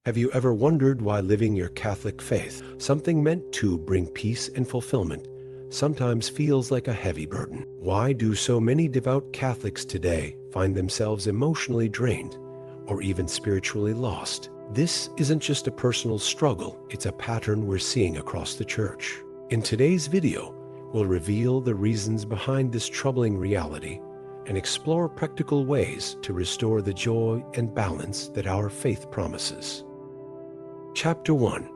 Have you ever wondered why living your Catholic faith, something meant to bring peace and fulfillment, sometimes feels like a heavy burden? Why do so many devout Catholics today find themselves emotionally drained or even spiritually lost? This isn't just a personal struggle, it's a pattern we're seeing across the Church. In today's video, we'll reveal the reasons behind this troubling reality and explore practical ways to restore the joy and balance that our faith promises. Chapter 1.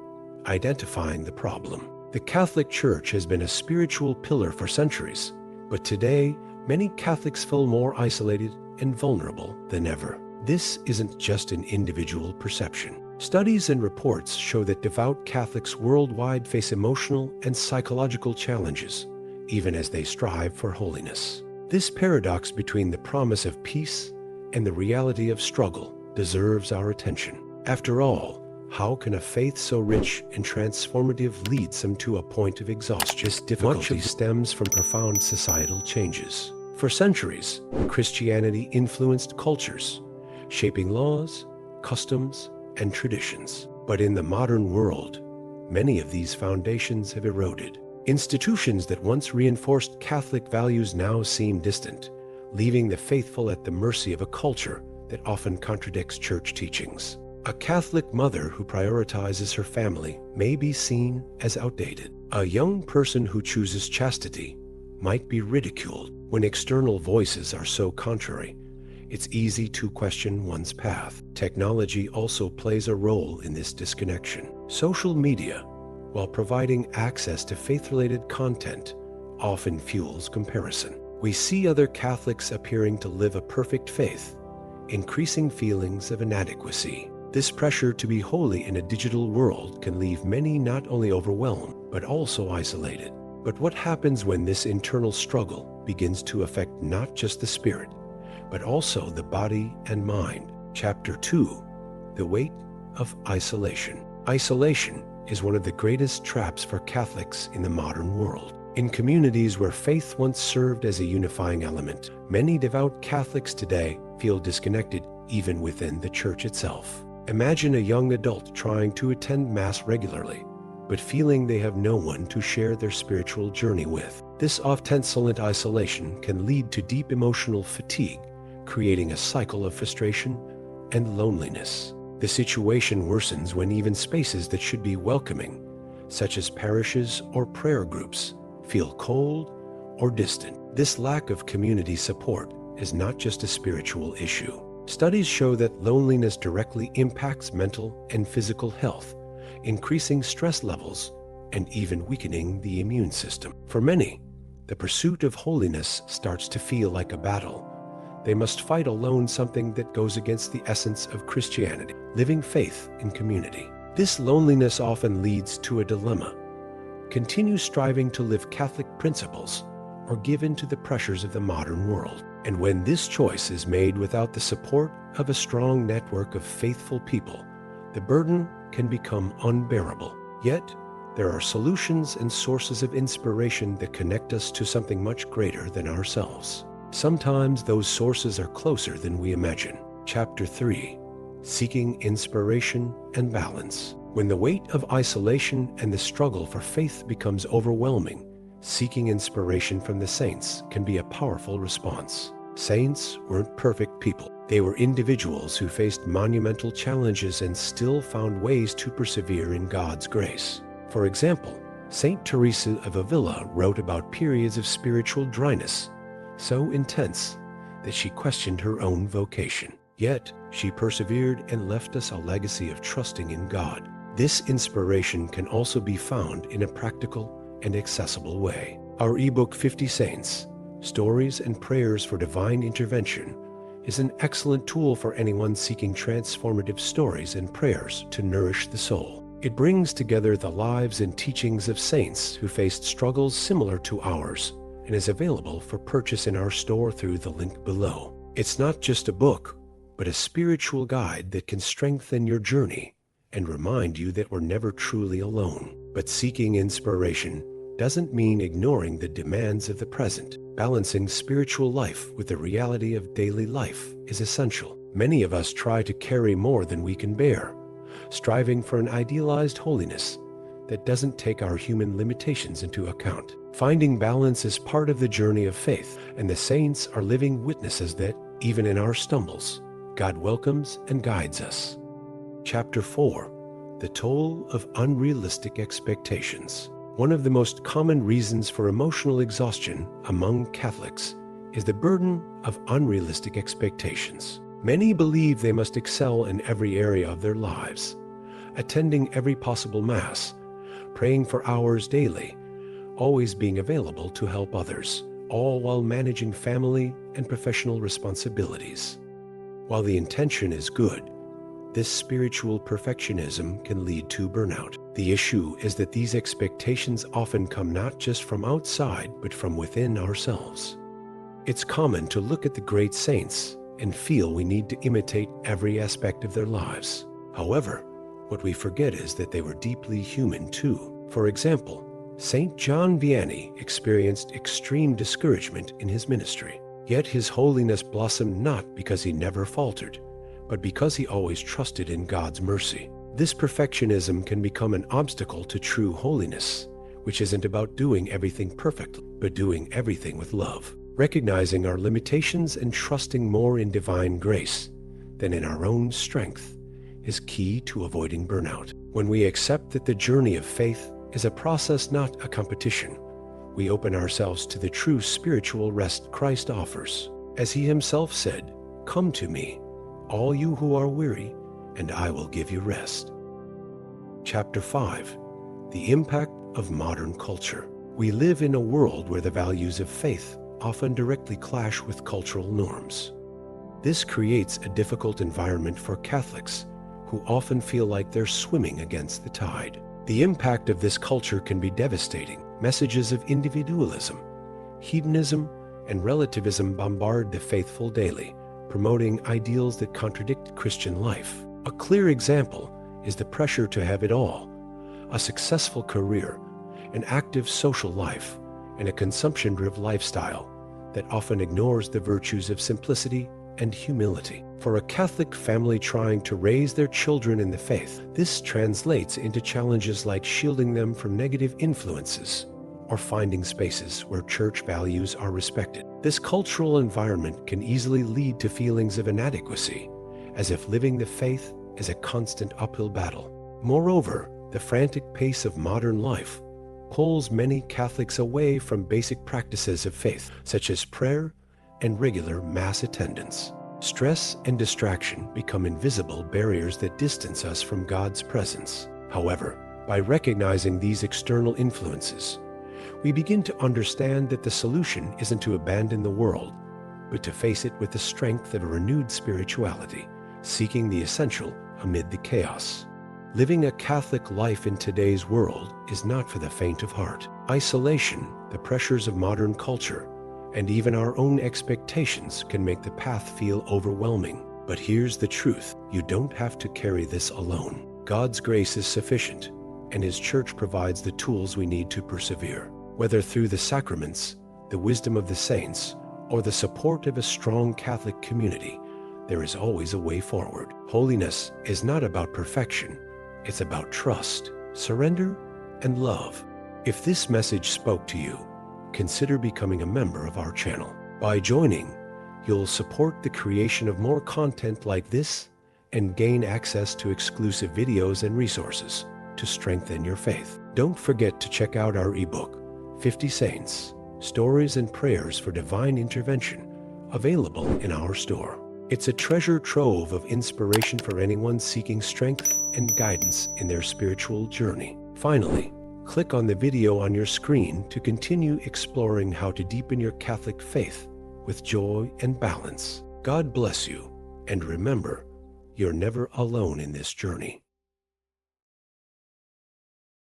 Identifying the problem. The Catholic Church has been a spiritual pillar for centuries, but today, many Catholics feel more isolated and vulnerable than ever. This isn't just an individual perception. Studies and reports show that devout Catholics worldwide face emotional and psychological challenges, even as they strive for holiness. This paradox between the promise of peace and the reality of struggle deserves our attention. After all, how can a faith so rich and transformative lead some to a point of exhaustion? This difficulty stems from profound societal changes. For centuries, Christianity influenced cultures, shaping laws, customs, and traditions. But in the modern world, many of these foundations have eroded. Institutions that once reinforced Catholic values now seem distant, leaving the faithful at the mercy of a culture that often contradicts church teachings. A Catholic mother who prioritizes her family may be seen as outdated. A young person who chooses chastity might be ridiculed. When external voices are so contrary, it's easy to question one's path. Technology also plays a role in this disconnection. Social media, while providing access to faith-related content, often fuels comparison. We see other Catholics appearing to live a perfect faith, increasing feelings of inadequacy. This pressure to be holy in a digital world can leave many not only overwhelmed, but also isolated. But what happens when this internal struggle begins to affect not just the spirit, but also the body and mind? Chapter 2. The Weight of Isolation. Isolation is one of the greatest traps for Catholics in the modern world. In communities where faith once served as a unifying element, many devout Catholics today feel disconnected even within the Church itself. Imagine a young adult trying to attend Mass regularly, but feeling they have no one to share their spiritual journey with. This oft-silent isolation can lead to deep emotional fatigue, creating a cycle of frustration and loneliness. The situation worsens when even spaces that should be welcoming, such as parishes or prayer groups, feel cold or distant. This lack of community support is not just a spiritual issue. Studies show that loneliness directly impacts mental and physical health, increasing stress levels and even weakening the immune system. For many, the pursuit of holiness starts to feel like a battle. They must fight alone, something that goes against the essence of Christianity, living faith in community. This loneliness often leads to a dilemma. Continue striving to live Catholic principles or give in to the pressures of the modern world. And when this choice is made without the support of a strong network of faithful people, the burden can become unbearable. Yet, there are solutions and sources of inspiration that connect us to something much greater than ourselves. Sometimes those sources are closer than we imagine. Chapter 3. Seeking Inspiration and Balance. When the weight of isolation and the struggle for faith becomes overwhelming, seeking inspiration from the saints can be a powerful response. Saints weren't perfect people. They were individuals who faced monumental challenges and still found ways to persevere in God's grace. For example, Saint Teresa of Avila wrote about periods of spiritual dryness, so intense that she questioned her own vocation. Yet, she persevered and left us a legacy of trusting in God. This inspiration can also be found in a practical and accessible way. Our ebook 50 Saints, Stories and Prayers for Divine Intervention, is an excellent tool for anyone seeking transformative stories and prayers to nourish the soul. It brings together the lives and teachings of saints who faced struggles similar to ours, and is available for purchase in our store through the link below. It's not just a book, but a spiritual guide that can strengthen your journey and remind you that we're never truly alone. But seeking inspiration doesn't mean ignoring the demands of the present. Balancing spiritual life with the reality of daily life is essential. Many of us try to carry more than we can bear, striving for an idealized holiness that doesn't take our human limitations into account. Finding balance is part of the journey of faith, and the saints are living witnesses that, even in our stumbles, God welcomes and guides us. Chapter 4: The Toll of Unrealistic Expectations. One of the most common reasons for emotional exhaustion among Catholics is the burden of unrealistic expectations. Many believe they must excel in every area of their lives, attending every possible Mass, praying for hours daily, always being available to help others, all while managing family and professional responsibilities. While the intention is good, this spiritual perfectionism can lead to burnout. The issue is that these expectations often come not just from outside, but from within ourselves. It's common to look at the great saints and feel we need to imitate every aspect of their lives. However, what we forget is that they were deeply human too. For example, St. John Vianney experienced extreme discouragement in his ministry. Yet his holiness blossomed not because he never faltered, but because he always trusted in God's mercy. This perfectionism can become an obstacle to true holiness, which isn't about doing everything perfectly, but doing everything with love. Recognizing our limitations and trusting more in divine grace than in our own strength is key to avoiding burnout. When we accept that the journey of faith is a process, not a competition, we open ourselves to the true spiritual rest Christ offers. As he himself said, "Come to me, all you who are weary, and I will give you rest." Chapter 5: The Impact of Modern Culture. We live in a world where the values of faith often directly clash with cultural norms. This creates a difficult environment for Catholics, who often feel like they're swimming against the tide. The impact of this culture can be devastating. Messages of individualism, hedonism, and relativism bombard the faithful daily, promoting ideals that contradict Christian life. A clear example is the pressure to have it all: a successful career, an active social life, and a consumption-driven lifestyle that often ignores the virtues of simplicity and humility. For a Catholic family trying to raise their children in the faith, this translates into challenges like shielding them from negative influences or finding spaces where church values are respected. This cultural environment can easily lead to feelings of inadequacy, as if living the faith is a constant uphill battle. Moreover, the frantic pace of modern life pulls many Catholics away from basic practices of faith, such as prayer and regular Mass attendance. Stress and distraction become invisible barriers that distance us from God's presence. However, by recognizing these external influences, we begin to understand that the solution isn't to abandon the world, but to face it with the strength of a renewed spirituality, seeking the essential amid the chaos. Living a Catholic life in today's world is not for the faint of heart. Isolation, the pressures of modern culture, and even our own expectations can make the path feel overwhelming. But here's the truth: you don't have to carry this alone. God's grace is sufficient, and His Church provides the tools we need to persevere. Whether through the sacraments, the wisdom of the saints, or the support of a strong Catholic community, there is always a way forward. Holiness is not about perfection. It's about trust, surrender, and love. If this message spoke to you, consider becoming a member of our channel. By joining, you'll support the creation of more content like this and gain access to exclusive videos and resources to strengthen your faith. Don't forget to check out our ebook, 50 Saints, Stories and Prayers for Divine Intervention, available in our store. It's a treasure trove of inspiration for anyone seeking strength and guidance in their spiritual journey. Finally, click on the video on your screen to continue exploring how to deepen your Catholic faith with joy and balance. God bless you, and remember, you're never alone in this journey.